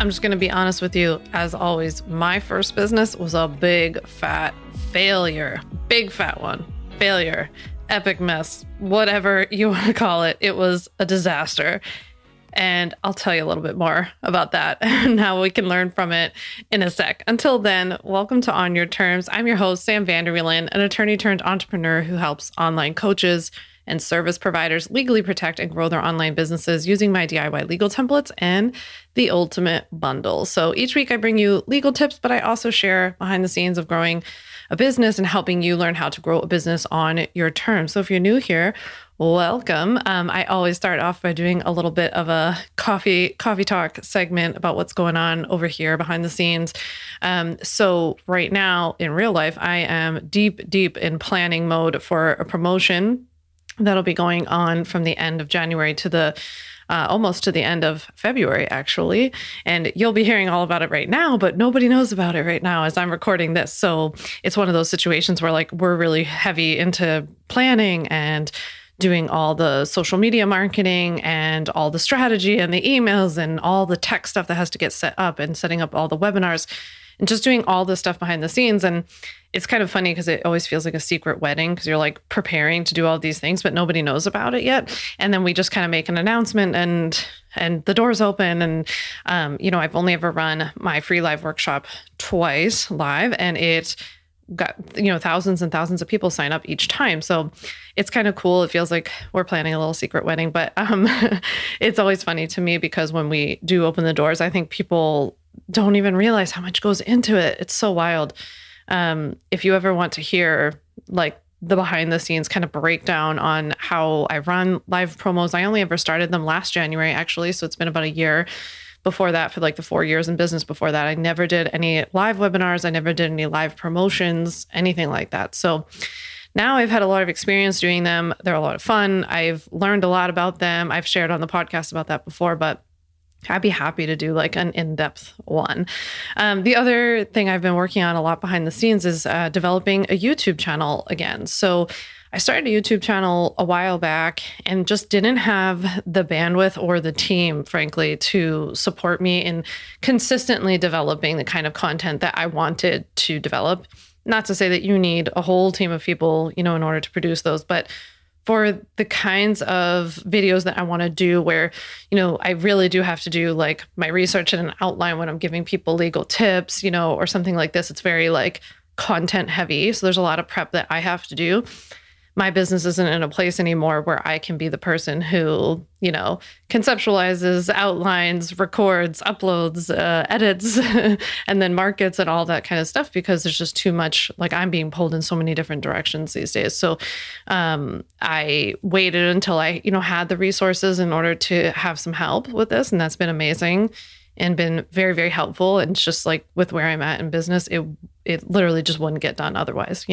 I'm just going to be honest with you. As always, my first business was a big fat failure. Big fat one. Failure. Epic mess. Whatever you want to call it. It was a disaster. And I'll tell you a little bit more about that and how we can learn from it in a sec. Until then, welcome to On Your Terms. I'm your host, Sam Vander, Wielen, an attorney turned entrepreneur who helps online coaches and service providers legally protect and grow their online businesses using my DIY legal templates and the ultimate bundle. So each week I bring you legal tips, but I also share behind the scenes of growing a business and helping you learn how to grow a business on your terms. So if you're new here, welcome. I always start off by doing a little bit of a coffee talk segment about what's going on over here behind the scenes. So right now in real life, I am deep in planning mode for a promotion that'll be going on from the end of January to the almost to the end of February, actually. And you'll be hearing all about it right now, but nobody knows about it right now as I'm recording this. So it's one of those situations where we're really heavy into planning and doing all the social media marketing and all the strategy and the emails and all the tech stuff that has to get set up and setting up all the webinars and just doing all this stuff behind the scenes. And it's kind of funny because it always feels like a secret wedding because you're like preparing to do all these things, but nobody knows about it yet. And then we just kind of make an announcement and the doors open. And, I've only ever run my free live workshop twice live, and it got, thousands and thousands of people sign up each time. So it's kind of cool. It feels like we're planning a little secret wedding, but it's always funny to me because when we do open the doors, I think people don't even realize how much goes into it. It's so wild. If you ever want to hear the behind the scenes kind of breakdown on how I run live promos, I only ever started them last January, actually. So it's been about a year. Before that, for the 4 years in business before that, I never did any live webinars. I never did any live promotions, anything like that. So now I've had a lot of experience doing them. They're a lot of fun. I've learned a lot about them. I've shared on the podcast about that before, but I'd be happy to do an in-depth one. The other thing I've been working on a lot behind the scenes is developing a YouTube channel again. So I started a YouTube channel a while back and just didn't have the bandwidth or the team, frankly, to support me in consistently developing the kind of content that I wanted to develop. Not to say that you need a whole team of people, in order to produce those, but for the kinds of videos that I want to do where, I really do have to do my research and an outline when I'm giving people legal tips, or something like this. It's very content heavy. So there's a lot of prep that I have to do. My business isn't in a place anymore where I can be the person who, conceptualizes, outlines, records, uploads, edits, and then markets and all that kind of stuff because there's just too much, I'm being pulled in so many different directions these days. So I waited until I, had the resources in order to have some help with this. And that's been amazing and been very, very helpful. And it's just with where I'm at in business, it literally just wouldn't get done otherwise,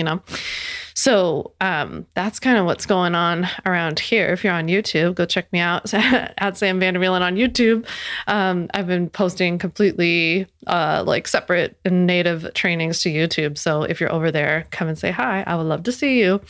So that's kind of what's going on around here. If you're on YouTube, go check me out at Sam Vander Wielen on YouTube. I've been posting completely separate and native trainings to YouTube. So if you're over there, come and say hi. I would love to see you.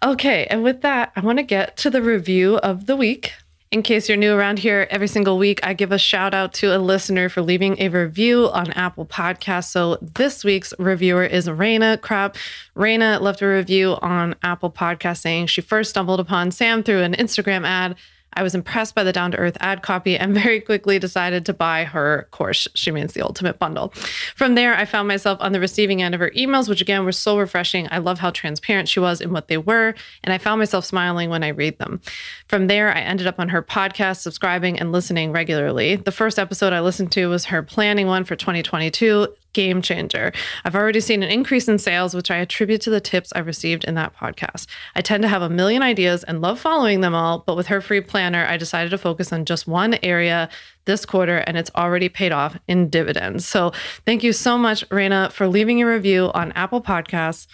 Okay. And with that, I want to get to the review of the week. In case you're new around here, every single week, I give a shout out to a listener for leaving a review on Apple Podcasts. So this week's reviewer is Raina Krapp. Raina left a review on Apple Podcasts saying she first stumbled upon Sam through an Instagram ad. I was impressed by the down-to-earth ad copy and very quickly decided to buy her course. She means the ultimate bundle. From there, I found myself on the receiving end of her emails, which again were so refreshing. I love how transparent she was in what they were, and I found myself smiling when I read them. From there, I ended up on her podcast, subscribing and listening regularly. The first episode I listened to was her planning one for 2022. Game changer. I've already seen an increase in sales, which I attribute to the tips I received in that podcast. I tend to have a million ideas and love following them all, but with her free planner, I decided to focus on just one area this quarter, and it's already paid off in dividends. So thank you so much, Raina, for leaving a review on Apple Podcasts.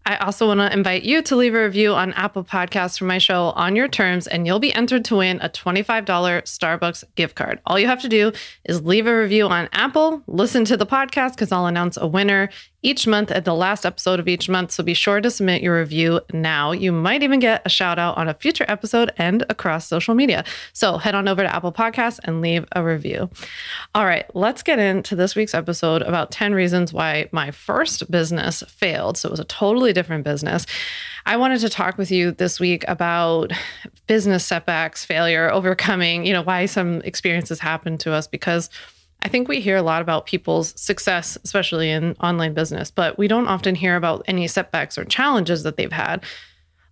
I also want to invite you to leave a review on Apple Podcasts for my show On Your Terms, and you'll be entered to win a $25 Starbucks gift card. All you have to do is leave a review on Apple, listen to the podcast because I'll announce a winner each month at the last episode of each month. So be sure to submit your review now. You might even get a shout out on a future episode and across social media. So head on over to Apple Podcasts and leave a review. All right, let's get into this week's episode about 10 reasons why my first business failed. So it was a totally different business. I wanted to talk with you this week about business setbacks, failure, overcoming, why some experiences happen to us, because I think we hear a lot about people's success, especially in online business, but we don't often hear about any setbacks or challenges that they've had.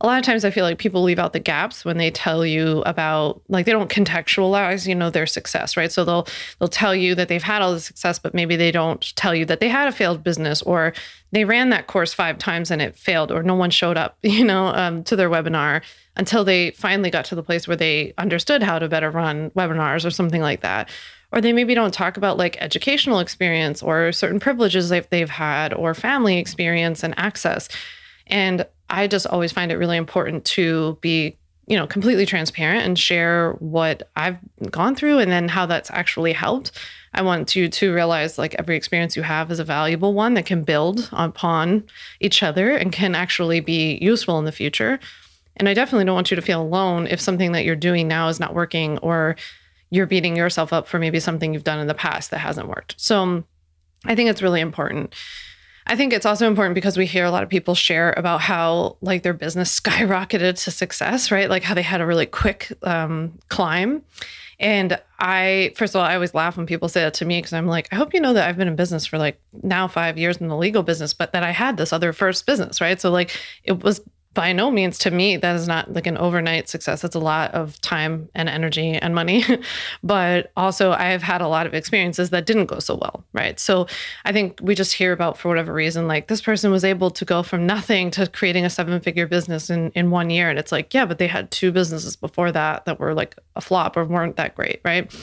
A lot of times I feel like people leave out the gaps when they tell you about, like, they don't contextualize, their success, right? So they'll tell you that they've had all the success, but maybe they don't tell you that they had a failed business, or they ran that course 5 times and it failed, or no one showed up, to their webinar until they finally got to the place where they understood how to better run webinars or something like that. Or they maybe don't talk about like educational experience or certain privileges they've had, or family experience and access. And I just always find it really important to be, completely transparent and share what I've gone through and then how that's actually helped. I want you to realize like every experience you have is a valuable one that can build upon each other and can actually be useful in the future. And I definitely don't want you to feel alone if something that you're doing now is not working, or you're beating yourself up for maybe something you've done in the past that hasn't worked. So I think it's really important. I think it's also important because we hear a lot of people share about how like their business skyrocketed to success, right? Like how they had a really quick climb. And first of all, I always laugh when people say that to me, because I'm like, I hope you know that I've been in business for like now 5 years in the legal business, but that I had this other first business, right? So like it was by no means, to me, that is not like an overnight success. It's a lot of time and energy and money. But also I have had a lot of experiences that didn't go so well, right? So I think we just hear about, for whatever reason, like this person was able to go from nothing to creating a 7-figure business in 1 year. And it's like, yeah, but they had 2 businesses before that were like a flop or weren't that great, right?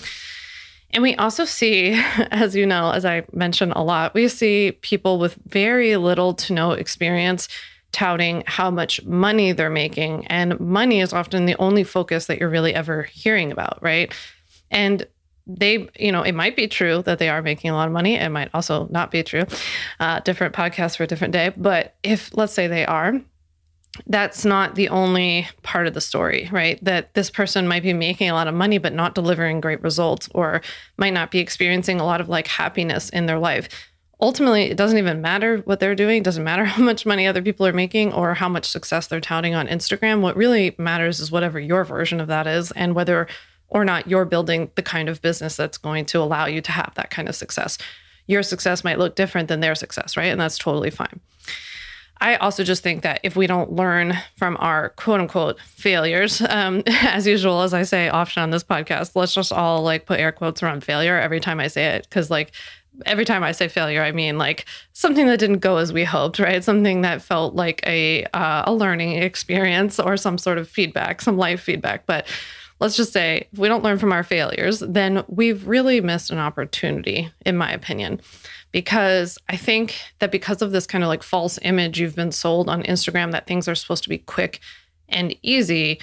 And we also see, as you know, as I mentioned a lot, we see people with very little to no experience touting how much money they're making. And money is often the only focus that you're really ever hearing about, right? And they, it might be true that they are making a lot of money. It might also not be true. Different podcasts for a different day. But if, let's say they are, that's not the only part of the story, right? That this person might be making a lot of money, but not delivering great results, or might not be experiencing a lot of like happiness in their life. Ultimately, it doesn't even matter what they're doing. It doesn't matter how much money other people are making or how much success they're touting on Instagram. What really matters is whatever your version of that is, and whether or not you're building the kind of business that's going to allow you to have that kind of success. Your success might look different than their success, right? And that's totally fine. I also just think that if we don't learn from our quote unquote failures, as usual, as I say often on this podcast, let's just all like put air quotes around failure every time I say it. Because like every time I say failure, I mean like something that didn't go as we hoped, right? Something that felt like a learning experience or some sort of feedback, some life feedback. But let's just say if we don't learn from our failures, then we've really missed an opportunity, in my opinion. Because I think that because of this kind of like false image you've been sold on Instagram that things are supposed to be quick and easy,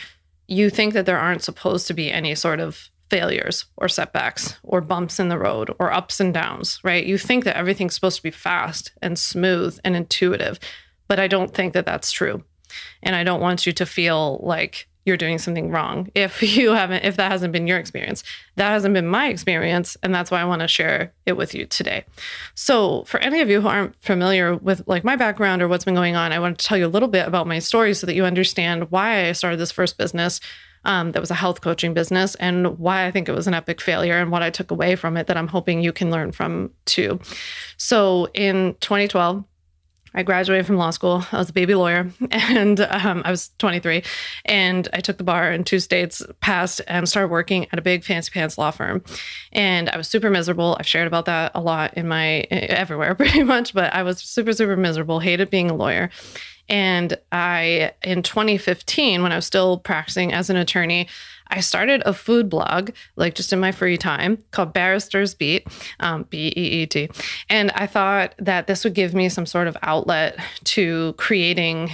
you think that there aren't supposed to be any sort of failures or setbacks or bumps in the road or ups and downs, right? You think that everything's supposed to be fast and smooth and intuitive, but I don't think that that's true. And I don't want you to feel like you're doing something wrong if that hasn't been your experience. That hasn't been my experience, and that's why I want to share it with you today. So for any of you who aren't familiar with like my background or what's been going on, I want to tell you a little bit about my story so that you understand why I started this first business that was a health coaching business, and why I think it was an epic failure and what I took away from it that I'm hoping you can learn from too. So in 2012, I graduated from law school. I was a baby lawyer, and I was 23, and I took the bar in 2 states, passed, and started working at a big fancy pants law firm. And I was super miserable. I've shared about that a lot everywhere pretty much, but I was super, super miserable, hated being a lawyer. And in 2015, when I was still practicing as an attorney, I started a food blog, like just in my free time, called Barrister's Beat, BEET. And I thought that this would give me some sort of outlet to creating,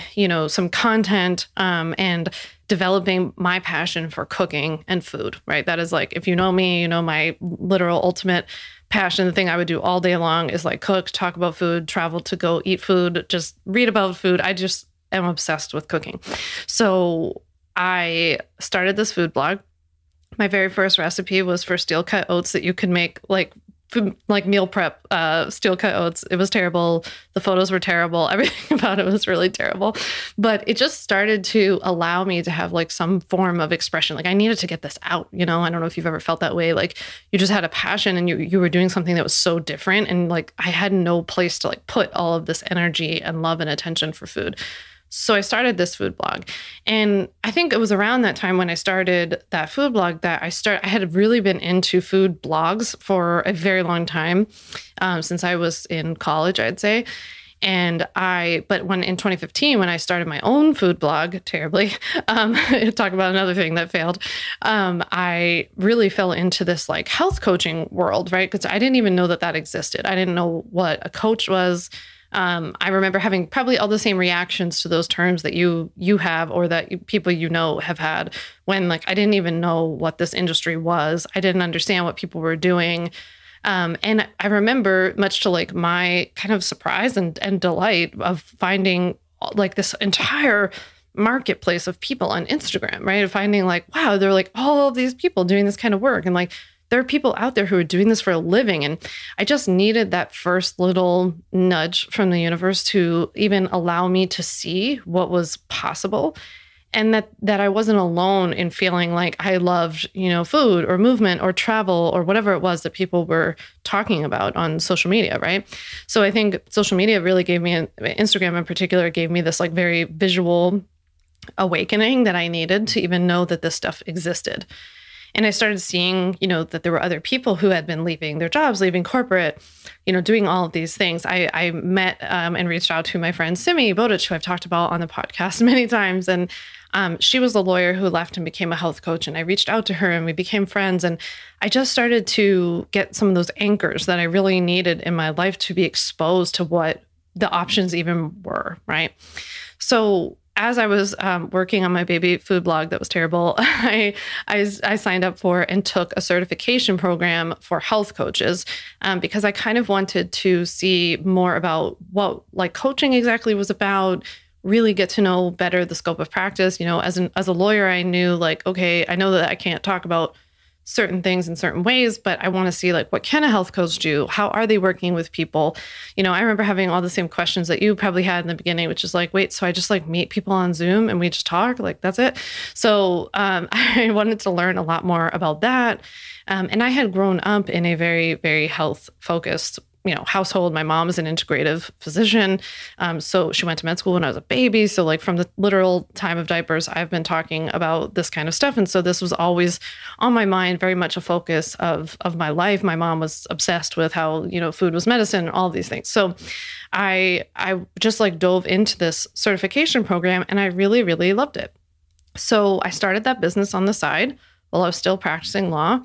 some content and developing my passion for cooking and food, right? That is like, if you know me, my literal ultimate passion. The thing I would do all day long is like cook, talk about food, travel to go eat food, just read about food. I just am obsessed with cooking. So I started this food blog. My very first recipe was for steel cut oats that you could make like food, like meal prep, steel cut oats. It was terrible. The photos were terrible. Everything about it was really terrible. But it just started to allow me to have like some form of expression. Like I needed to get this out, I don't know if you've ever felt that way. Like you just had a passion and you were doing something that was so different. And like I had no place to like put all of this energy and love and attention for food. So I started this food blog. And I think it was around that time when I started that food blog that I had really been into food blogs for a very long time, since I was in college, I'd say. But when in 2015, when I started my own food blog, terribly, talk about another thing that failed, I really fell into this like health coaching world, right? Because I didn't even know that existed. I didn't know what a coach was. I remember having probably all the same reactions to those terms that you have or that people have had when like I didn't even know what this industry was. I didn't understand what people were doing. And I remember, much to like my kind of surprise and delight of finding like this entire marketplace of people on Instagram, right? Finding like, wow, there are like all of these people doing this kind of work. And like, there are people out there who are doing this for a living. And I just needed that first little nudge from the universe to even allow me to see what was possible. And that I wasn't alone in feeling like I loved, food or movement or travel or whatever it was that people were talking about on social media, right? So I think social media really gave me, Instagram in particular, gave me this like very visual awakening that I needed to even know that this stuff existed. And I started seeing, that there were other people who had been leaving their jobs, leaving corporate, doing all of these things. I met and reached out to my friend Simi Bodich, who I've talked about on the podcast many times. And she was a lawyer who left and became a health coach. And I reached out to her and we became friends. And I just started to get some of those anchors that I really needed in my life to be exposed to what the options even were, right? So as I was working on my baby food blog that was terrible, I signed up for and took a certification program for health coaches because I kind of wanted to see more about what like coaching exactly was about, really get to know better the scope of practice. As a lawyer, I knew like, okay, I know that I can't talk about certain things in certain ways, but I want to see like, what can a health coach do? How are they working with people? I remember having all the same questions that you probably had in the beginning, which is like, wait, so I just like meet people on Zoom and we just talk, like, that's it. So I wanted to learn a lot more about that. And I had grown up in a very, very health focused household. My mom is an integrative physician. So she went to med school when I was a baby. So like from the literal time of diapers, I've been talking about this kind of stuff. And so this was always on my mind, very much a focus of my life. My mom was obsessed with how, food was medicine, all of these things. So I just like dove into this certification program and I really, really loved it. So I started that business on the side while I was still practicing law.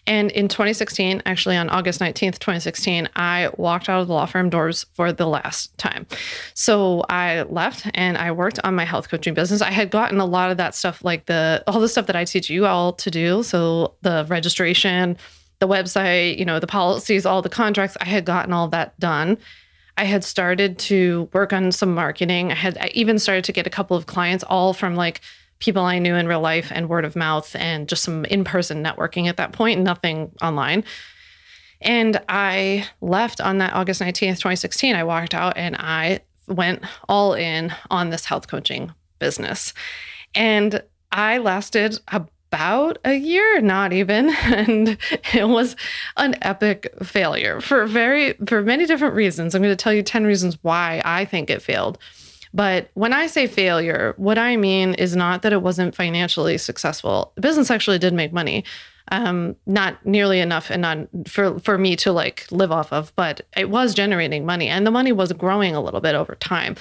And in 2016, actually on August 19th, 2016, I walked out of the law firm doors for the last time. So I left and I worked on my health coaching business. I had gotten a lot of that stuff, like all the stuff that I teach you all to do. So the registration, the website, the policies, all the contracts, I had gotten all that done. I had started to work on some marketing. I even started to get a couple of clients, all from like people I knew in real life and word of mouth and just some in-person networking at that point, nothing online. And I left on that August 19th, 2016. I walked out and I went all in on this health coaching business. And I lasted about a year, not even. And it was an epic failure for many different reasons. I'm going to tell you 10 reasons why I think it failed. But when I say failure, what I mean is not that it wasn't financially successful. The business actually did make money, not nearly enough and not for me to like live off of, but it was generating money and the money was growing a little bit over time.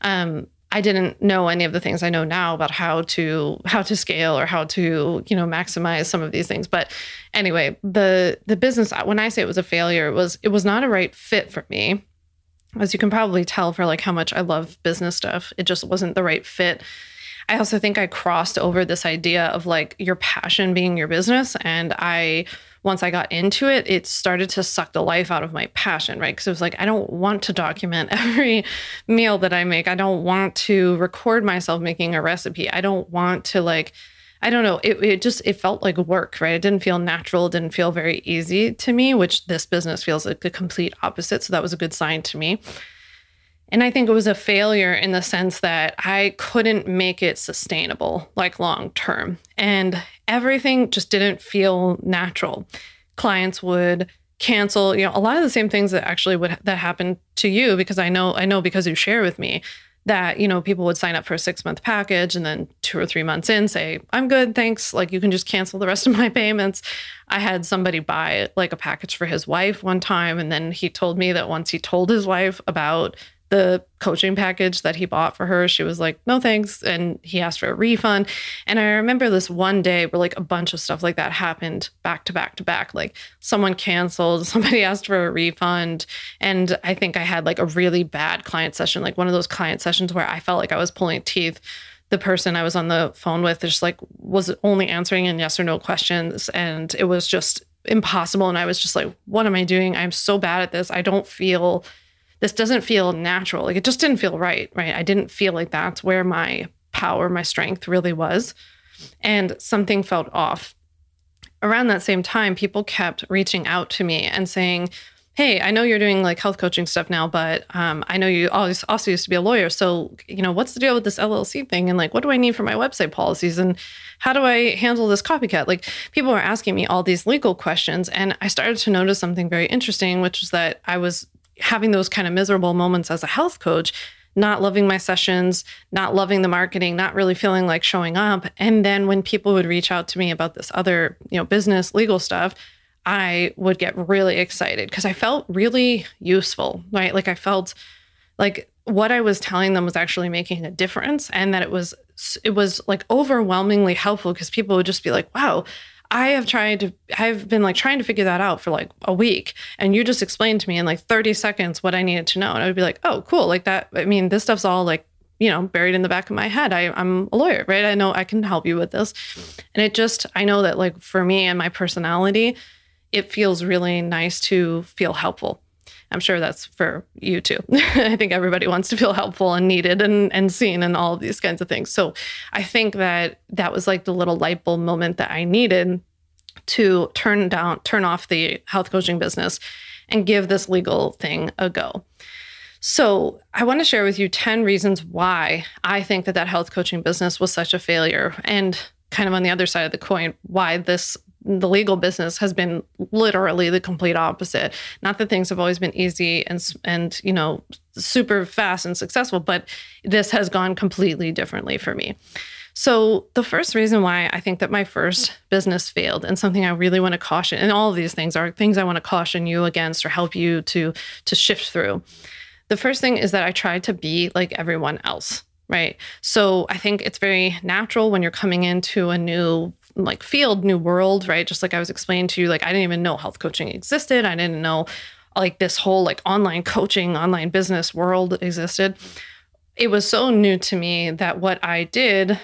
I didn't know any of the things I know now about how to scale or how to, maximize some of these things. But anyway, the business, when I say it was a failure, it was not a right fit for me. As you can probably tell for like how much I love business stuff, it just wasn't the right fit. I also think I crossed over this idea of like your passion being your business. And once I got into it, it started to suck the life out of my passion, right? Because it was like, I don't want to document every meal that I make. I don't want to record myself making a recipe. I don't want to like, I don't know. It felt like work, right? It didn't feel natural. It didn't feel very easy to me, which this business feels like the complete opposite. So that was a good sign to me. And I think it was a failure in the sense that I couldn't make it sustainable, like long term. And everything just didn't feel natural. Clients would cancel, a lot of the same things that actually that happened to you, because I know because you share with me that, people would sign up for a 6-month package and then 2 or 3 months in say, I'm good, thanks. Like you can just cancel the rest of my payments. I had somebody buy like a package for his wife one time. And then he told me that once he told his wife about the coaching package that he bought for her, she was like, no, thanks. And he asked for a refund. And I remember this one day where like a bunch of stuff like that happened back to back to back. Like someone canceled, somebody asked for a refund. And I think I had like a really bad client session, like one of those client sessions where I felt like I was pulling teeth. The person I was on the phone with just like was only answering in yes or no questions. And it was just impossible. And I was just like, what am I doing? I'm so bad at this. This doesn't feel natural. Like it just didn't feel right? I didn't feel like that's where my power, my strength really was. And something felt off. Around that same time, people kept reaching out to me and saying, hey, I know you're doing like health coaching stuff now, but I know you also used to be a lawyer. So, what's the deal with this LLC thing? And like, what do I need for my website policies? And how do I handle this copycat? Like people were asking me all these legal questions. And I started to notice something very interesting, which was that I was having those kind of miserable moments as a health coach, not loving my sessions, not loving the marketing, not really feeling like showing up. And then when people would reach out to me about this other, business, legal stuff, I would get really excited because I felt really useful, right? Like I felt like what I was telling them was actually making a difference, and that it was like overwhelmingly helpful because people would just be like, wow, I've been like trying to figure that out for like a week. And you just explained to me in like 30 seconds what I needed to know. And I would be like, oh, cool. Like that. I mean, this stuff's all like, buried in the back of my head. I'm a lawyer, right? I know I can help you with this. And I know that like for me and my personality, it feels really nice to feel helpful. I'm sure that's for you too. I think everybody wants to feel helpful and needed and seen and all of these kinds of things. So I think that was like the little light bulb moment that I needed to turn off the health coaching business and give this legal thing a go. So I want to share with you 10 reasons why I think that health coaching business was such a failure, and kind of on the other side of the coin, why the legal business has been literally the complete opposite. Not that things have always been easy and super fast and successful, but this has gone completely differently for me. So the first reason why I think that my first business failed, and something I really want to caution, and all of these things are things I want to caution you against or help you to shift through. The first thing is that I tried to be like everyone else, right? So I think it's very natural when you're coming into a new like field, new world, right? Just like I was explaining to you, like I didn't even know health coaching existed. I didn't know like this whole like online coaching, online business world existed. It was so new to me that what I did,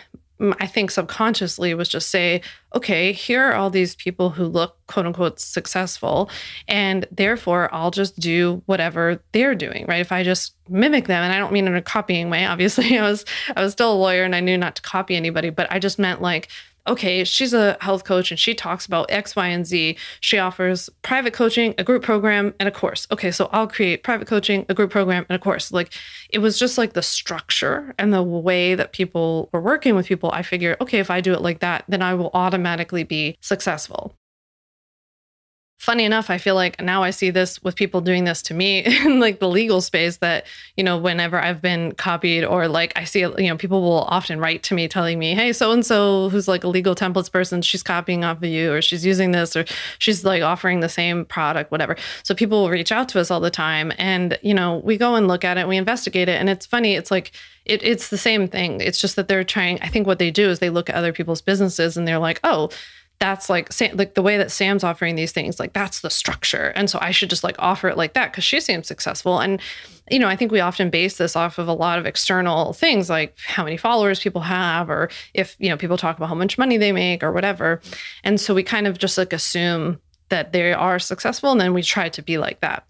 I think subconsciously, was just say, okay, here are all these people who look quote unquote successful, and therefore I'll just do whatever they're doing, right? If I just mimic them, and I don't mean in a copying way, obviously I was still a lawyer and I knew not to copy anybody, but I just meant like, okay, she's a health coach and she talks about X, Y, and Z. She offers private coaching, a group program, and a course. Okay, so I'll create private coaching, a group program, and a course. Like it was just like the structure and the way that people were working with people. I figured, okay, if I do it like that, then I will automatically be successful. Funny enough, I feel like now I see this with people doing this to me in like the legal space, that, whenever I've been copied, or like I see, people will often write to me telling me, hey, so-and-so who's like a legal templates person, she's copying off of you, or she's using this, or she's like offering the same product, whatever. So people will reach out to us all the time, and, we go and look at it, we investigate it. And it's funny. It's like, it's the same thing. It's just that they're trying, I think what they do is they look at other people's businesses and they're like, oh, that's like the way that Sam's offering these things, like that's the structure. And so I should just like offer it like that because she seems successful. And, I think we often base this off of a lot of external things like how many followers people have, or if, people talk about how much money they make or whatever. And so we kind of just like assume that they are successful. And then we try to be like that.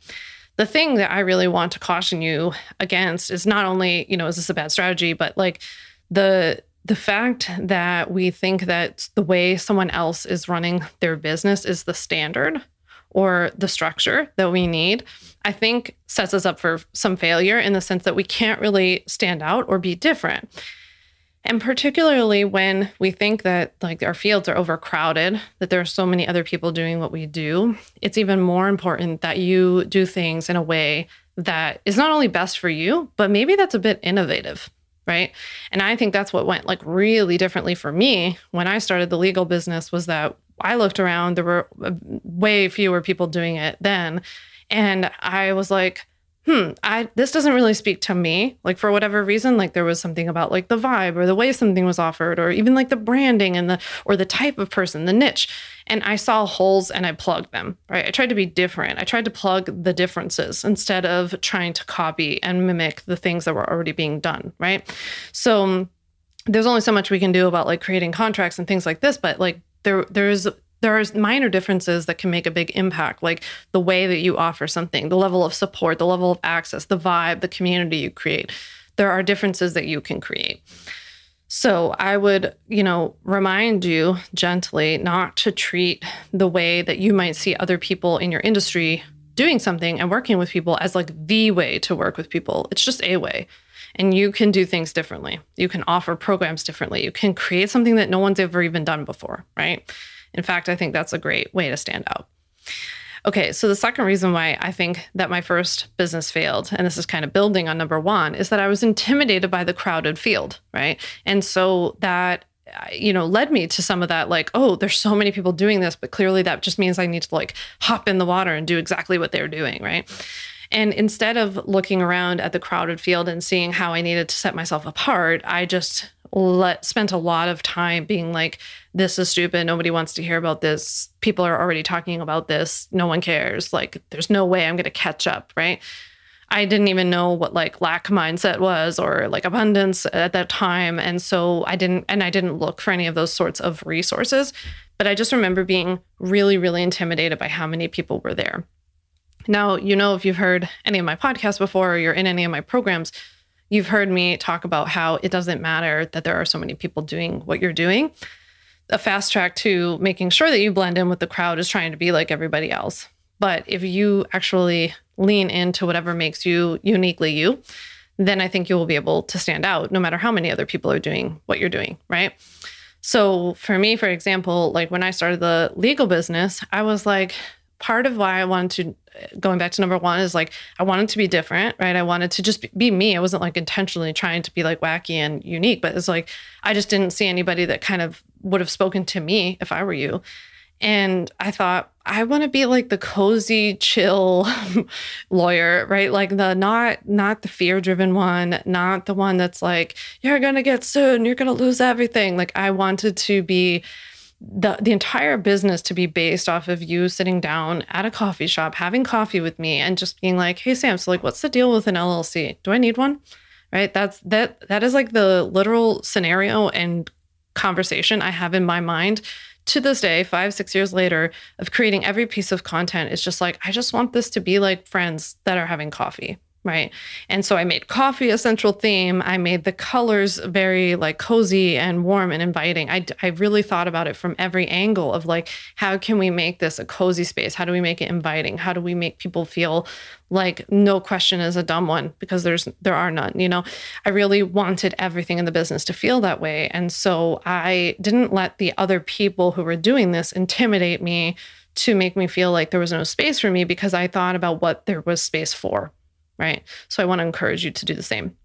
The thing that I really want to caution you against is not only, is this a bad strategy, but like the fact that we think that the way someone else is running their business is the standard or the structure that we need, I think sets us up for some failure in the sense that we can't really stand out or be different. And particularly when we think that like our fields are overcrowded, that there are so many other people doing what we do, it's even more important that you do things in a way that is not only best for you, but maybe that's a bit innovative, right? And I think that's what went like really differently for me when I started the legal business, was that I looked around, there were way fewer people doing it then. And I was like, this doesn't really speak to me. Like for whatever reason, like there was something about like the vibe or the way something was offered, or even like the branding and the type of person, the niche. And I saw holes and I plugged them, right? I tried to be different. I tried to plug the differences instead of trying to copy and mimic the things that were already being done, right? So there's only so much we can do about like creating contracts and things like this, but like there are minor differences that can make a big impact, like the way that you offer something, the level of support, the level of access, the vibe, the community you create. There are differences that you can create. So I would, remind you gently not to treat the way that you might see other people in your industry doing something and working with people as like the way to work with people. It's just a way. And you can do things differently. You can offer programs differently. You can create something that no one's ever even done before, right? In fact, I think that's a great way to stand out. Okay, so the second reason why I think that my first business failed, and this is kind of building on number one, is that I was intimidated by the crowded field, right? And so that, led me to some of that, like, oh, there's so many people doing this, but clearly that just means I need to like hop in the water and do exactly what they're doing, right? And instead of looking around at the crowded field and seeing how I needed to set myself apart, I just spent a lot of time being like, this is stupid. Nobody wants to hear about this. People are already talking about this. No one cares. Like, there's no way I'm going to catch up, right? I didn't even know what like lack mindset was or like abundance at that time. And so I didn't look for any of those sorts of resources. But I just remember being really, really intimidated by how many people were there. Now, if you've heard any of my podcasts before or you're in any of my programs, you've heard me talk about how it doesn't matter that there are so many people doing what you're doing. A fast track to making sure that you blend in with the crowd is trying to be like everybody else. But if you actually lean into whatever makes you uniquely you, then I think you will be able to stand out no matter how many other people are doing what you're doing, right? So for me, for example, like when I started the legal business, I was like, part of why I wanted to, going back to number one, is like, I wanted to be different, right? I wanted to just be me. I wasn't like intentionally trying to be like wacky and unique, but it's like, I just didn't see anybody that kind of would have spoken to me if I were you. And I thought, I want to be like the cozy, chill lawyer, right? Like the not the fear-driven one, not the one that's like, you're going to get sued and you're going to lose everything. Like I wanted to be the entire business to be based off of you sitting down at a coffee shop, having coffee with me and just being like, hey, Sam, so like, what's the deal with an LLC? Do I need one? Right? That is like the literal scenario and conversation I have in my mind to this day, 5-6 years later, of creating every piece of content. It's just like, I just want this to be like friends that are having coffee. Right. And so I made coffee a central theme. I made the colors very like cozy and warm and inviting. I really thought about it from every angle of like, how can we make this a cozy space? How do we make it inviting? How do we make people feel like no question is a dumb one? Because there are none, I really wanted everything in the business to feel that way. And so I didn't let the other people who were doing this intimidate me to make me feel like there was no space for me, because I thought about what there was space for. Right. So I want to encourage you to do the same.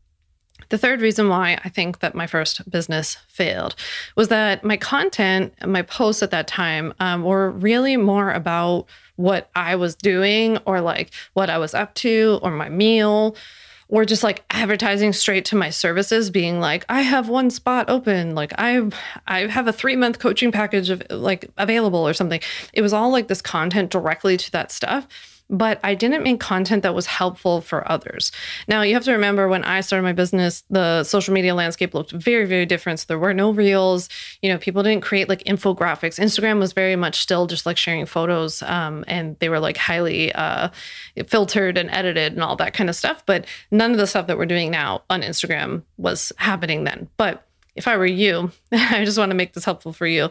The third reason why I think that my first business failed was that my content, my posts at that time were really more about what I was doing or like what I was up to or my meal or just like advertising straight to my services, being like, I have one spot open. Like I have a 3-month coaching package of like available or something. It was all like this content directly to that stuff. But I didn't make content that was helpful for others. Now, you have to remember when I started my business, the social media landscape looked very, very different. So there were no reels. People didn't create like infographics. Instagram was very much still just like sharing photos, and they were like highly filtered and edited and all that kind of stuff. But none of the stuff that we're doing now on Instagram was happening then. But if I were you, I just want to make this helpful for you.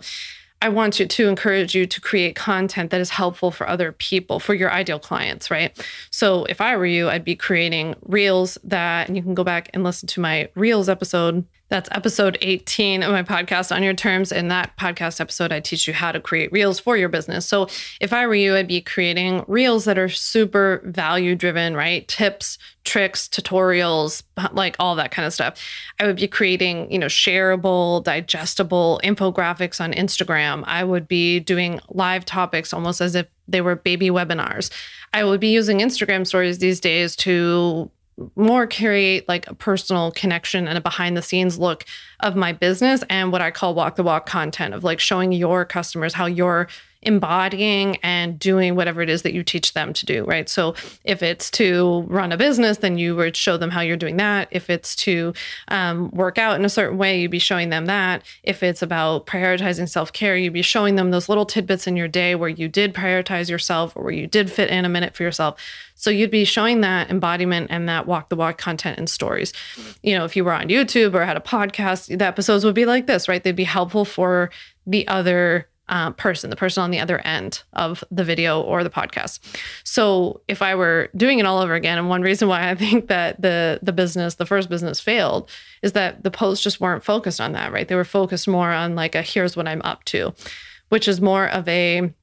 I want to encourage you to create content that is helpful for other people, for your ideal clients, right? So if I were you, I'd be creating reels and you can go back and listen to my reels episode. That's episode 18 of my podcast, On Your Terms. In that podcast episode, I teach you how to create reels for your business. So if I were you, I'd be creating reels that are super value driven, right? Tips, tricks, tutorials, like all that kind of stuff. I would be creating, shareable, digestible infographics on Instagram. I would be doing live topics almost as if they were baby webinars. I would be using Instagram stories these days to more create like a personal connection and a behind the scenes look of my business and what I call walk the walk content of like showing your customers how you're embodying and doing whatever it is that you teach them to do, right? So if it's to run a business, then you would show them how you're doing that. If it's to work out in a certain way, you'd be showing them that. If it's about prioritizing self-care, you'd be showing them those little tidbits in your day where you did prioritize yourself or where you did fit in a minute for yourself. So you'd be showing that embodiment and that walk the walk content in stories. If you were on YouTube or had a podcast, the episodes would be like this, right? They'd be helpful for the other person, the person on the other end of the video or the podcast. So if I were doing it all over again, and one reason why I think that the first business failed is that the posts just weren't focused on that, right? They were focused more on like here's what I'm up to, which is more of I'd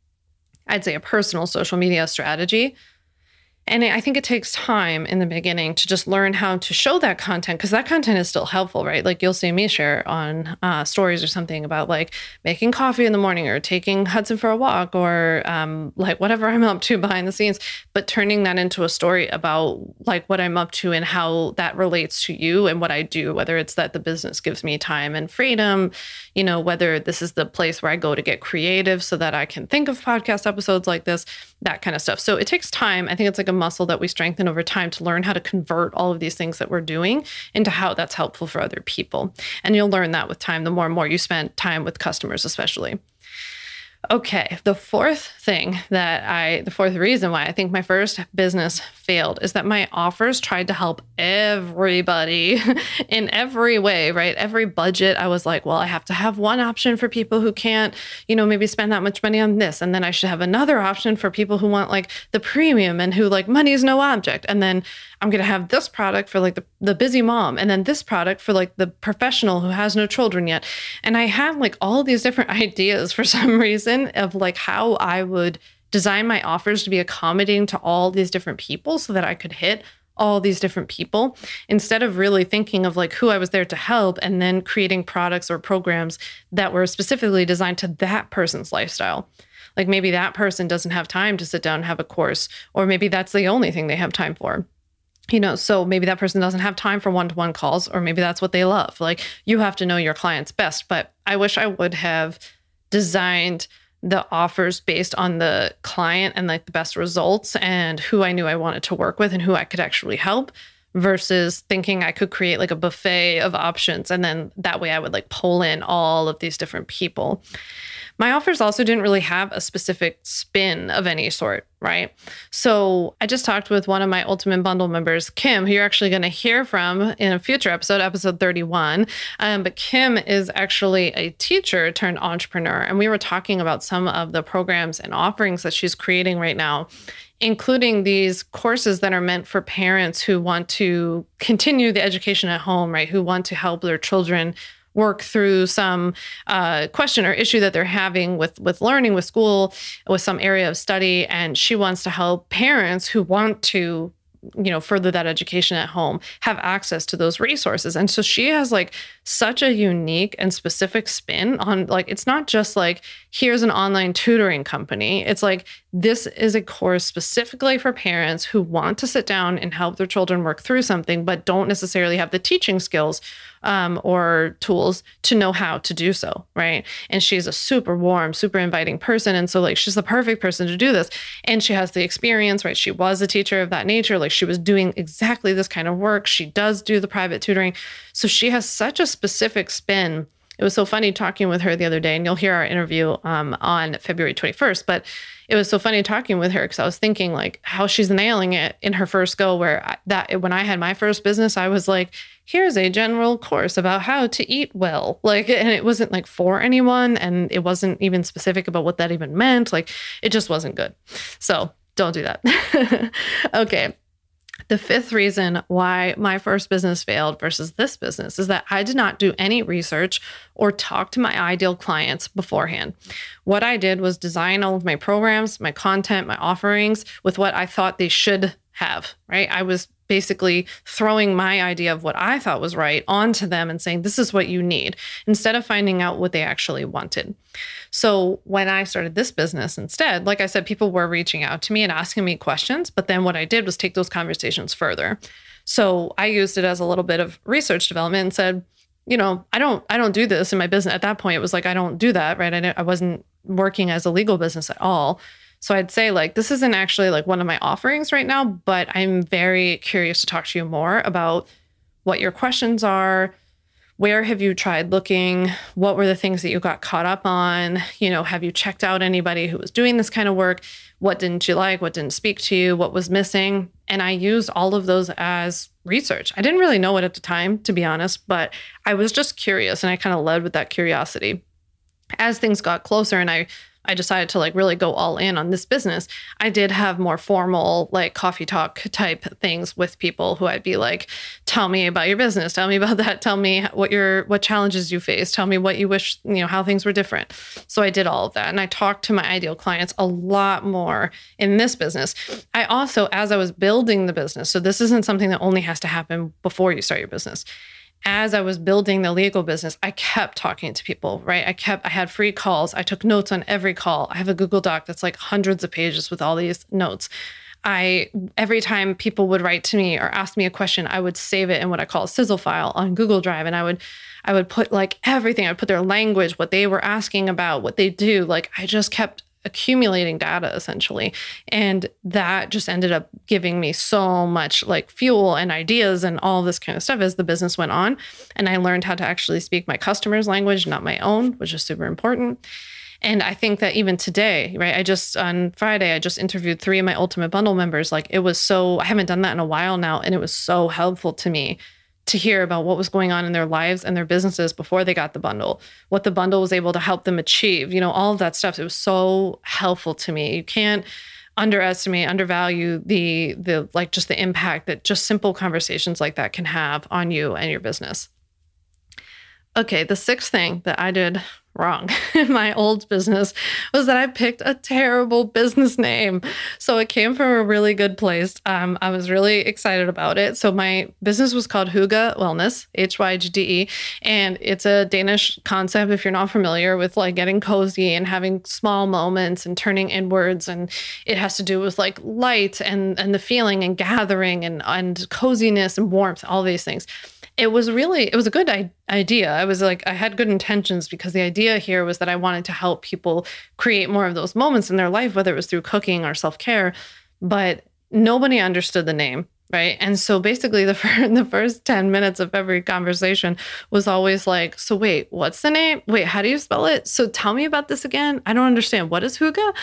say a personal social media strategy. And I think it takes time in the beginning to just learn how to show that content, because that content is still helpful, right? Like you'll see me share on stories or something about like making coffee in the morning or taking Hudson for a walk or like whatever I'm up to behind the scenes, but turning that into a story about like what I'm up to and how that relates to you and what I do, whether it's that the business gives me time and freedom, whether this is the place where I go to get creative so that I can think of podcast episodes like this, that kind of stuff. So it takes time. I think it's like a muscle that we strengthen over time to learn how to convert all of these things that we're doing into how that's helpful for other people. And you'll learn that with time, the more and more you spend time with customers, especially. Okay, the fourth reason why I think my first business failed is that my offers tried to help everybody in every way, right? Every budget, I was like, well, I have to have one option for people who can't, maybe spend that much money on this. And then I should have another option for people who want like the premium and who like money is no object. And then I'm going to have this product for like the busy mom. And then this product for like the professional who has no children yet. And I had like all these different ideas for some reason of like how I would design my offers to be accommodating to all these different people so that I could hit all these different people instead of really thinking of like who I was there to help and then creating products or programs that were specifically designed to that person's lifestyle. Like maybe that person doesn't have time to sit down and have a course, or maybe that's the only thing they have time for. So maybe that person doesn't have time for one-to-one calls, or maybe that's what they love. Like you have to know your clients best, but I wish I would have designed the offers based on the client and like the best results and who I knew I wanted to work with and who I could actually help, versus thinking I could create like a buffet of options. And then that way I would like pull in all of these different people. My offers also didn't really have a specific spin of any sort, right? So I just talked with one of my Ultimate Bundle members, Kim, who you're actually going to hear from in a future episode 31. But Kim is actually a teacher turned entrepreneur. And we were talking about some of the programs and offerings that she's creating right now, including these courses that are meant for parents who want to continue the education at home, right? Who want to help their children work through some question or issue that they're having with learning, with school, with some area of study. And she wants to help parents who want to further that education at home, have access to those resources. And so she has like such a unique and specific spin on like, it's not just like, here's an online tutoring company. It's like, this is a course specifically for parents who want to sit down and help their children work through something, but don't necessarily have the teaching skills or tools to know how to do so, right? And she's a super warm, super inviting person. And so like, she's the perfect person to do this. And she has the experience, right? She was a teacher of that nature. Like she was doing exactly this kind of work. She does do the private tutoring. So she has such a specific spin. It was so funny talking with her the other day, and you'll hear our interview on February 21st, but it was so funny talking with her because I was thinking like how she's nailing it in her first go, where when I had my first business, I was like, here's a general course about how to eat well. Like, and it wasn't like for anyone, and it wasn't even specific about what that even meant. Like, it just wasn't good. So don't do that. Okay. The fifth reason why my first business failed versus this business is that I did not do any research or talk to my ideal clients beforehand. What I did was design all of my programs, my content, my offerings with what I thought they should have, right? I was basically throwing my idea of what I thought was right onto them and saying, this is what you need, instead of finding out what they actually wanted. So when I started this business instead, like I said, people were reaching out to me and asking me questions, but then what I did was take those conversations further. So I used it as a little bit of research development and said, I don't do this in my business. At that point, it was like, I don't do that, right? I wasn't working as a legal business at all. So I'd say like, this isn't actually like one of my offerings right now, but I'm very curious to talk to you more about what your questions are. Where have you tried looking? What were the things that you got caught up on? Have you checked out anybody who was doing this kind of work? What didn't you like? What didn't speak to you? What was missing? And I used all of those as research. I didn't really know it at the time, to be honest, but I was just curious, and I kind of led with that curiosity. As things got closer and I decided to like really go all in on this business, I did have more formal like coffee talk type things with people who I'd be like, tell me about your business. Tell me about that. Tell me what challenges you face. Tell me what you wish, how things were different. So I did all of that. And I talked to my ideal clients a lot more in this business. I also, as I was building the business, so this isn't something that only has to happen before you start your business. As I was building the legal business, I kept talking to people, right? I had free calls. I took notes on every call. I have a Google Doc that's like hundreds of pages with all these notes. Every time people would write to me or ask me a question, I would save it in what I call a sizzle file on Google Drive. And I would put like everything. I'd put their language, what they were asking about, what they do. Like I just kept accumulating data essentially. And that just ended up giving me so much like fuel and ideas and all this kind of stuff as the business went on. And I learned how to actually speak my customers' language, not my own, which is super important. And I think that even today, right? On Friday, I just interviewed 3 of my Ultimate Bundle members. Like I haven't done that in a while now. And it was so helpful to me to hear about what was going on in their lives and their businesses before they got the bundle, what the bundle was able to help them achieve, all of that stuff. It was so helpful to me. You can't undervalue the like just the impact that just simple conversations like that can have on you and your business. Okay, the 6th thing that I did wrong in my old business was that I picked a terrible business name. So it came from a really good place. I was really excited about it. So my business was called Hygge Wellness, Hygde, and it's a Danish concept if you're not familiar with like getting cozy and having small moments and turning inwards. And it has to do with like light and the feeling and gathering and coziness and warmth, all these things. It was a good idea. I had good intentions because the idea here was that I wanted to help people create more of those moments in their life, whether it was through cooking or self-care, but nobody understood the name, right? And so basically the first 10 minutes of every conversation was always like, so wait, what's the name? Wait, how do you spell it? So tell me about this again. I don't understand. What is Hygge?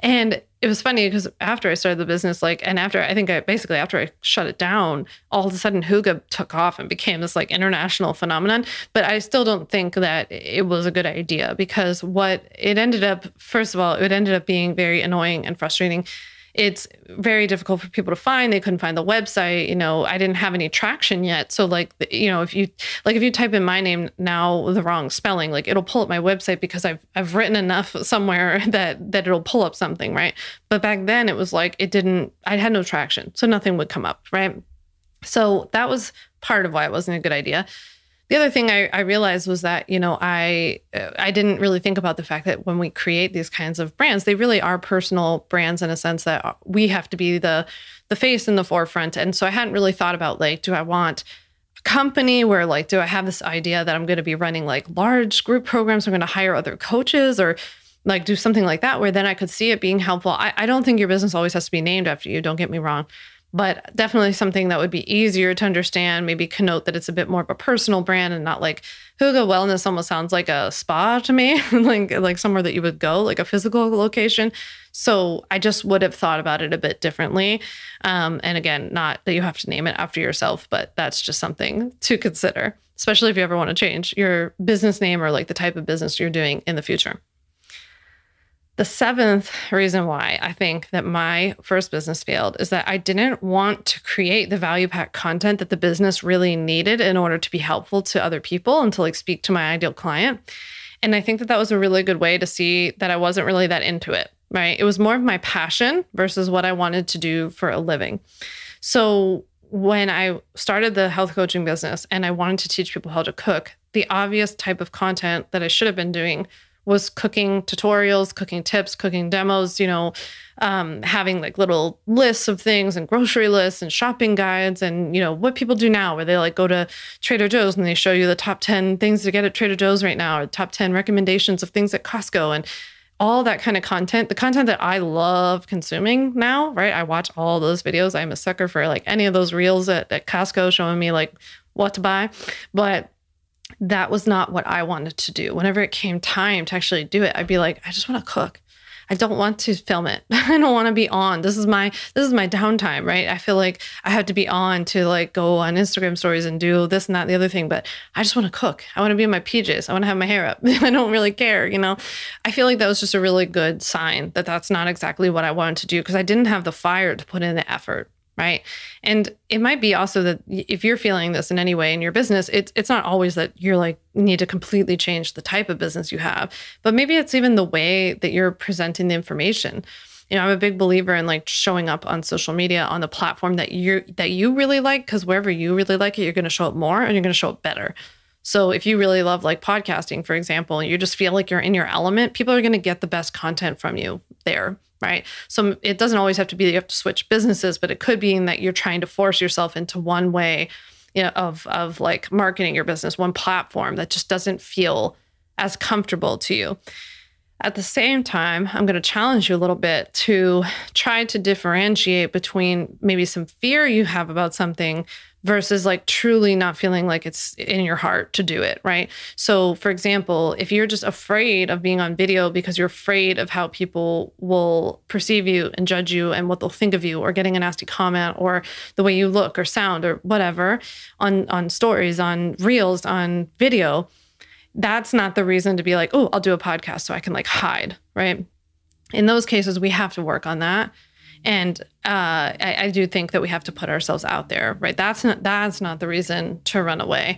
And it was funny because after I started the business, after I shut it down, all of a sudden Hygge took off and became this like international phenomenon. But I still don't think that it was a good idea because first of all, it ended up being very annoying and frustrating. it's very difficult for people to find. They couldn't find the website. I didn't have any traction yet. So if you type in my name now with the wrong spelling, like it'll pull up my website because I've written enough somewhere that it'll pull up something, right? But back then it was like I had no traction. So nothing would come up, right? So that was part of why it wasn't a good idea. The other thing I realized was that, I didn't really think about the fact that when we create these kinds of brands, they really are personal brands in a sense that we have to be the face in the forefront. And so I hadn't really thought about do I want a company where do I have this idea that I'm going to be running large group programs? I'm going to hire other coaches or do something like that where then I could see it being helpful. I don't think your business always has to be named after you. Don't get me wrong. But definitely something that would be easier to understand, maybe connote that it's a bit more of a personal brand and not Huga Wellness almost sounds like a spa to me, like somewhere that you would go, like a physical location. So I just would have thought about it a bit differently. And again, not that you have to name it after yourself, but that's just something to consider, especially if you ever want to change your business name or the type of business you're doing in the future. The seventh reason why I think that my first business failed is that I didn't want to create the value pack content that the business really needed in order to be helpful to other people and to speak to my ideal client. And I think that was a really good way to see that I wasn't really that into it, right? It was more of my passion versus what I wanted to do for a living. So when I started the health coaching business and I wanted to teach people how to cook, the obvious type of content that I should have been doing was cooking tutorials, cooking tips, cooking demos, having little lists of things and grocery lists and shopping guides and, what people do now where they go to Trader Joe's and they show you the top 10 things to get at Trader Joe's right now or top 10 recommendations of things at Costco and all that kind of content, the content that I love consuming now, right? I watch all those videos. I'm a sucker for any of those reels at Costco showing me what to buy. But that was not what I wanted to do. Whenever it came time to actually do it, I'd be I just want to cook. I don't want to film it. I don't want to be on. This is my downtime, right? I feel I have to be on to go on Instagram stories and do this and that and the other thing, but I just want to cook. I want to be in my PJs. I want to have my hair up. I don't really care, I feel that was just a really good sign that that's not exactly what I wanted to do because I didn't have the fire to put in the effort. Right. And it might be also that if you're feeling this in any way in your business, it's not always that you're need to completely change the type of business you have, but maybe it's even the way that you're presenting the information. I'm a big believer in showing up on social media on the platform that you really like, because wherever you really like it, you're going to show up more and you're going to show up better. So if you really love podcasting, for example, and you just feel you're in your element, people are going to get the best content from you there. Right. So it doesn't always have to be that you have to switch businesses, but it could be in that you're trying to force yourself into one way of marketing your business, one platform that just doesn't feel as comfortable to you. At the same time, I'm going to challenge you a little bit to try to differentiate between maybe some fear you have about something versus truly not feeling it's in your heart to do it, right? So for example, if you're just afraid of being on video because you're afraid of how people will perceive you and judge you and what they'll think of you or getting a nasty comment or the way you look or sound or whatever on stories, on reels, on video, that's not the reason to be oh, I'll do a podcast so I can hide, right? In those cases, we have to work on that. And I do think that we have to put ourselves out there, right? That's not the reason to run away.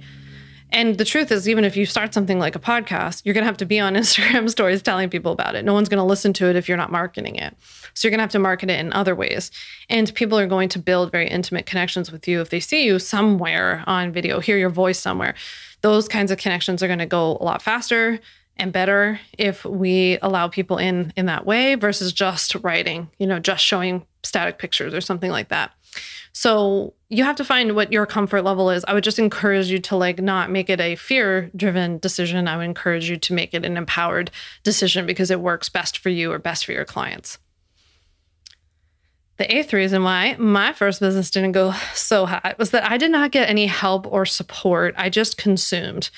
And the truth is, even if you start something like a podcast, you're going to have to be on Instagram stories telling people about it. No one's going to listen to it if you're not marketing it. So you're going to have to market it in other ways. And people are going to build very intimate connections with you if they see you somewhere on video, hear your voice somewhere. Those kinds of connections are going to go a lot faster and better if we allow people in that way versus just writing, just showing static pictures or something like that. So you have to find what your comfort level is. I would just encourage you to not make it a fear-driven decision. I would encourage you to make it an empowered decision because it works best for you or best for your clients. The eighth reason why my first business didn't go so hot was that I did not get any help or support. I just consumed.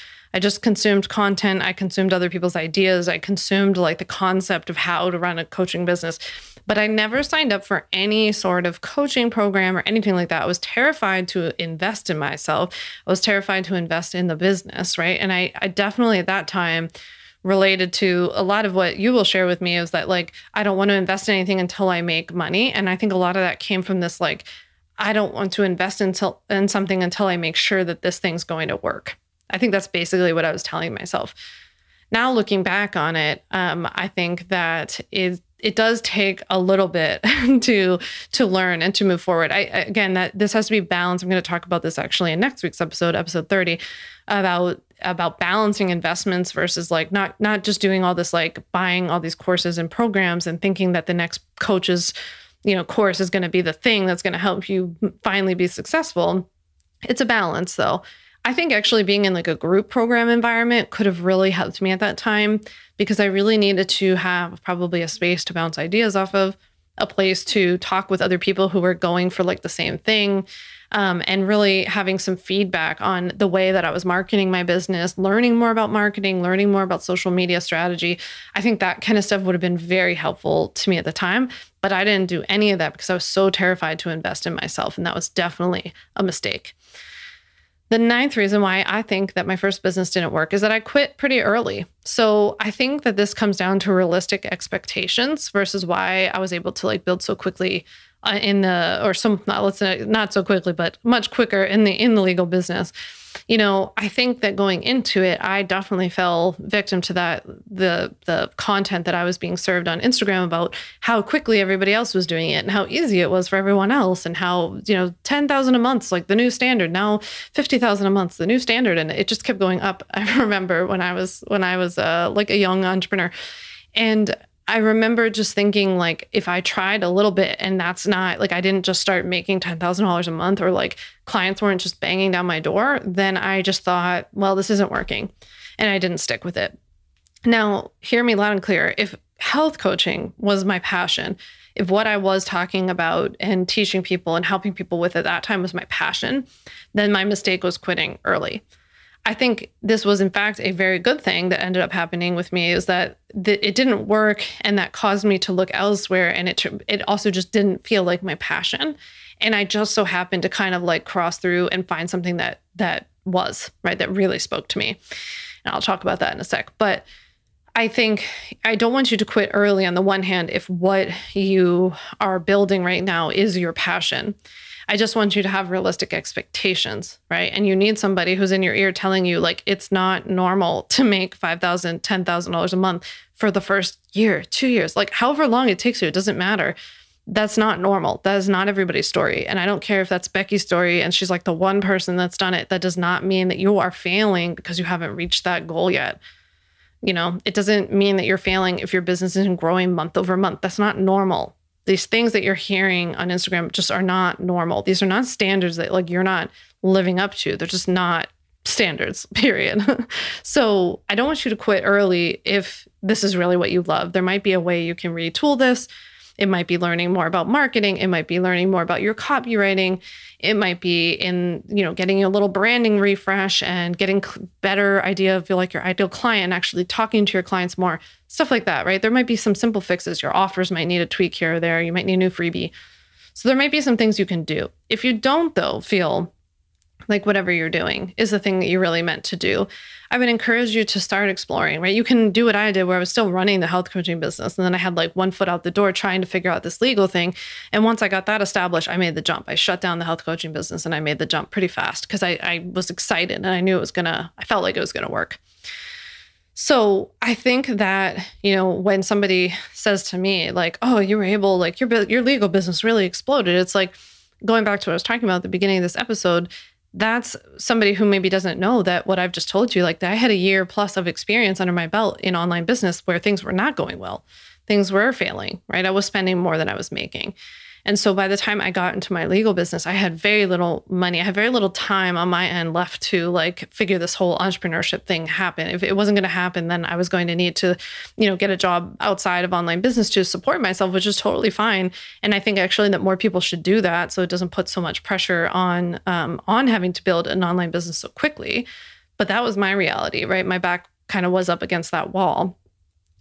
Content. I consumed other people's ideas. I consumed the concept of how to run a coaching business. But I never signed up for any sort of coaching program or anything like that. I was terrified to invest in myself. I was terrified to invest in the business, right? And I definitely at that time related to a lot of what you will share with me is that like, I don't want to invest in anything until I make money. And I think a lot of that came from this, like, I don't want to invest in something until I make sure that this thing's going to work. I think that's basically what I was telling myself. Now looking back on it, I think that it does take a little bit to learn and to move forward. Again, that this has to be balanced. I'm going to talk about this actually in next week's episode 30, about balancing investments versus like not just doing all this, like buying all these courses and programs and thinking that the next coach's course is going to be the thing that's going to help you finally be successful. It's a balance though. I think actually being in like a group program environment could have really helped me at that time, because I really needed to have probably a space to bounce ideas off of, a place to talk with other people who were going for like the same thing, and really having some feedback on the way that I was marketing my business, learning more about marketing, learning more about social media strategy. I think that kind of stuff would have been very helpful to me at the time, but I didn't do any of that because I was so terrified to invest in myself. And that was definitely a mistake. The 9th reason why I think that my first business didn't work is that I quit pretty early. So I think that this comes down to realistic expectations versus why I was able to like build so quickly not so quickly, but much quicker in the legal business. I think that going into it, I definitely fell victim to that, the content that I was being served on Instagram about how quickly everybody else was doing it and how easy it was for everyone else, and how, 10,000 a month's like the new standard, now 50,000 a month's the new standard. And it just kept going up. I remember when I was like a young entrepreneur, and I remember just thinking like, if I tried a little bit and that's not like, I didn't just start making $10,000 a month, or like clients weren't just banging down my door, then I just thought, well, this isn't working. And I didn't stick with it. Now, hear me loud and clear. If health coaching was my passion, if what I was talking about and teaching people and helping people with at that time was my passion, then my mistake was quitting early. I think this was, in fact, a very good thing that ended up happening with me, is that it didn't work, and that caused me to look elsewhere. And it also just didn't feel like my passion. And I just so happened to kind of like cross through and find something that was, right, that really spoke to me. And I'll talk about that in a sec. But I think I don't want you to quit early on the one hand if what you are building right now is your passion. I just want you to have realistic expectations, right? And you need somebody who's in your ear telling you like, it's not normal to make $5,000, $10,000 a month for the first year, 2 years, like however long it takes you, it doesn't matter. That's not normal. That is not everybody's story. And I don't care if that's Becky's story and she's like the one person that's done it. That does not mean that you are failing because you haven't reached that goal yet. It doesn't mean that you're failing if your business isn't growing month over month. That's not normal. These things that you're hearing on Instagram just are not normal. These are not standards that like you're not living up to. They're just not standards, period. So I don't want you to quit early if this is really what you love. There might be a way you can retool this. It might be learning more about marketing. It might be learning more about your copywriting. It might be in, getting a little branding refresh and getting better idea of like your ideal client and actually talking to your clients more, stuff like that, right? There might be some simple fixes. Your offers might need a tweak here or there. You might need a new freebie. So there might be some things you can do. If you don't, though, feel like whatever you're doing is the thing that you really meant to do, I would encourage you to start exploring, right? You can do what I did, where I was still running the health coaching business. And then I had like one foot out the door trying to figure out this legal thing. And once I got that established, I made the jump. I shut down the health coaching business and I made the jump pretty fast because I was excited and I knew I felt like it was going to work. So I think that, when somebody says to me like, oh, you were able, like your legal business really exploded. It's like going back to what I was talking about at the beginning of this episode. That's somebody who maybe doesn't know that what I've just told you, like that I had a year plus of experience under my belt in online business where things were not going well. Things were failing, right? I was spending more than I was making. And so by the time I got into my legal business, I had very little money. I had very little time on my end left to like figure this whole entrepreneurship thing happen. If it wasn't going to happen, then I was going to need to, get a job outside of online business to support myself, which is totally fine. And I think actually that more people should do that, so it doesn't put so much pressure on having to build an online business so quickly. But that was my reality, right? My back kind of was up against that wall.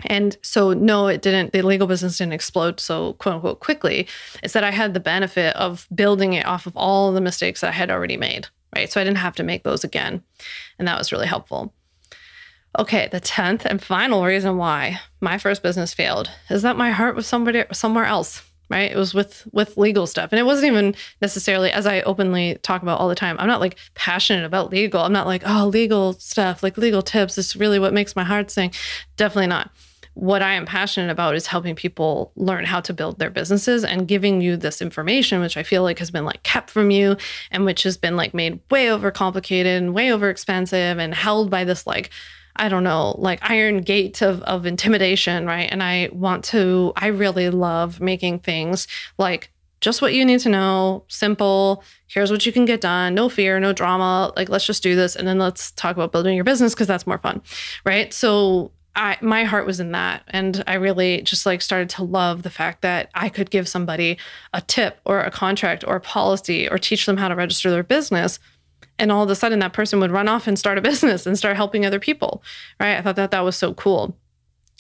And so, no, it didn't, the legal business didn't explode so quote unquote quickly. It's that I had the benefit of building it off of all the mistakes that I had already made, right? So I didn't have to make those again. And that was really helpful. Okay, the 10th and final reason why my first business failed is that my heart was somewhere else, right? It was with legal stuff. And it wasn't even necessarily, as I openly talk about all the time, I'm not like passionate about legal. I'm not like, oh, legal stuff, like legal tips is really what makes my heart sing. Definitely not. What I am passionate about is helping people learn how to build their businesses and giving you this information, which I feel like has been like kept from you and which has been like made way over complicated and way over expensive and held by this like, I don't know, like iron gate of intimidation, right? And I really love making things like just what you need to know, simple, here's what you can get done, no fear, no drama, like let's just do this and then let's talk about building your business because that's more fun, right? So my heart was in that. And I really just like started to love the fact that I could give somebody a tip or a contract or a policy or teach them how to register their business. And all of a sudden that person would run off and start a business and start helping other people, right? I thought that was so cool.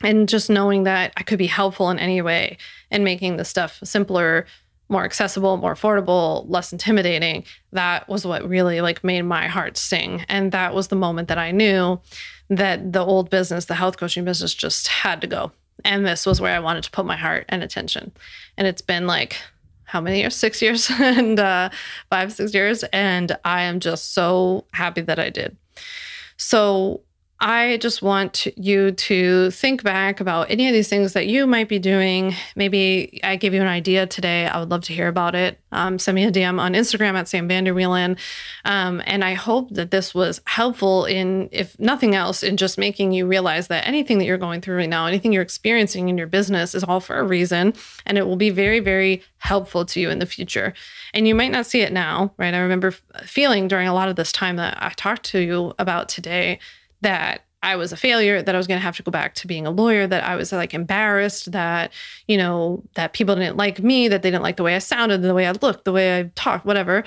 And just knowing that I could be helpful in any way and making the stuff simpler, more accessible, more affordable, less intimidating, that was what really like made my heart sing. And that was the moment that I knew that the old business, the health coaching business, just had to go. And this was where I wanted to put my heart and attention. And it's been like, how many years? 6 years and 5-6 years. And I am just so happy that I did. So I just want you to think back about any of these things that you might be doing. Maybe I gave you an idea today. I would love to hear about it. Send me a DM on Instagram at Vander Wielen. And I hope that this was helpful in, if nothing else, in just making you realize that anything that you're going through right now, anything you're experiencing in your business is all for a reason. And it will be very, very helpful to you in the future. And you might not see it now, right? I remember feeling during a lot of this time that I talked to you about today that I was a failure, that I was going to have to go back to being a lawyer, that I was like embarrassed, that, you know, that people didn't like me, that they didn't like the way I sounded, the way I looked, the way I talked, whatever.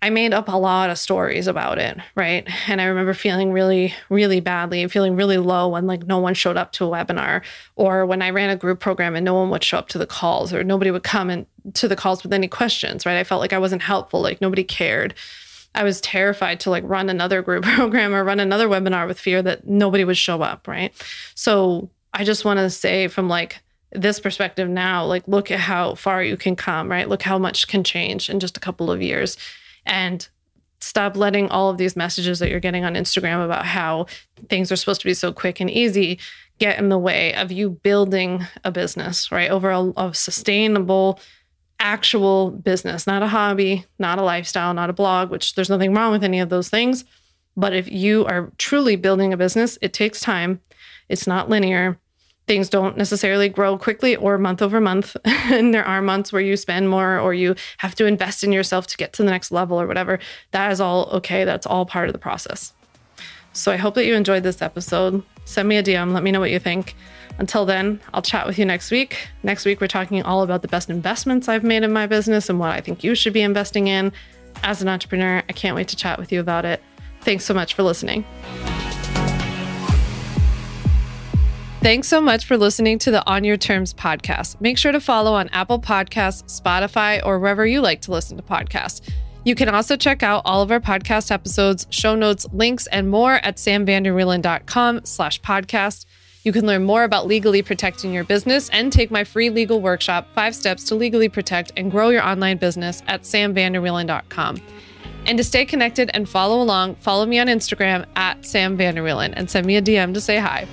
I made up a lot of stories about it, right? And I remember feeling really, really badly, feeling really low when like no one showed up to a webinar, or when I ran a group program and no one would show up to the calls, or nobody would come to the calls with any questions, right? I felt like I wasn't helpful, like nobody cared. I was terrified to like run another group program or run another webinar with fear that nobody would show up, right? So I just want to say from like this perspective now, like look at how far you can come, right? Look how much can change in just a couple of years. And stop letting all of these messages that you're getting on Instagram about how things are supposed to be so quick and easy get in the way of you building a business, right? Over a sustainable, actual business, not a hobby, not a lifestyle, not a blog, which there's nothing wrong with any of those things. But if you are truly building a business, it takes time. It's not linear. Things don't necessarily grow quickly or month over month. And there are months where you spend more or you have to invest in yourself to get to the next level or whatever. That is all okay. That's all part of the process. So I hope that you enjoyed this episode. Send me a DM. Let me know what you think. Until then, I'll chat with you next week. Next week, we're talking all about the best investments I've made in my business and what I think you should be investing in as an entrepreneur. I can't wait to chat with you about it. Thanks so much for listening. Thanks so much for listening to the On Your Terms podcast. Make sure to follow on Apple Podcasts, Spotify, or wherever you like to listen to podcasts. You can also check out all of our podcast episodes, show notes, links, and more at samvanderwielen.com/podcast. You can learn more about legally protecting your business and take my free legal workshop, 5 Steps to Legally Protect and Grow Your Online Business at samvanderwielen.com. And to stay connected and follow along, follow me on Instagram at Sam Vander Wielen and send me a DM to say hi.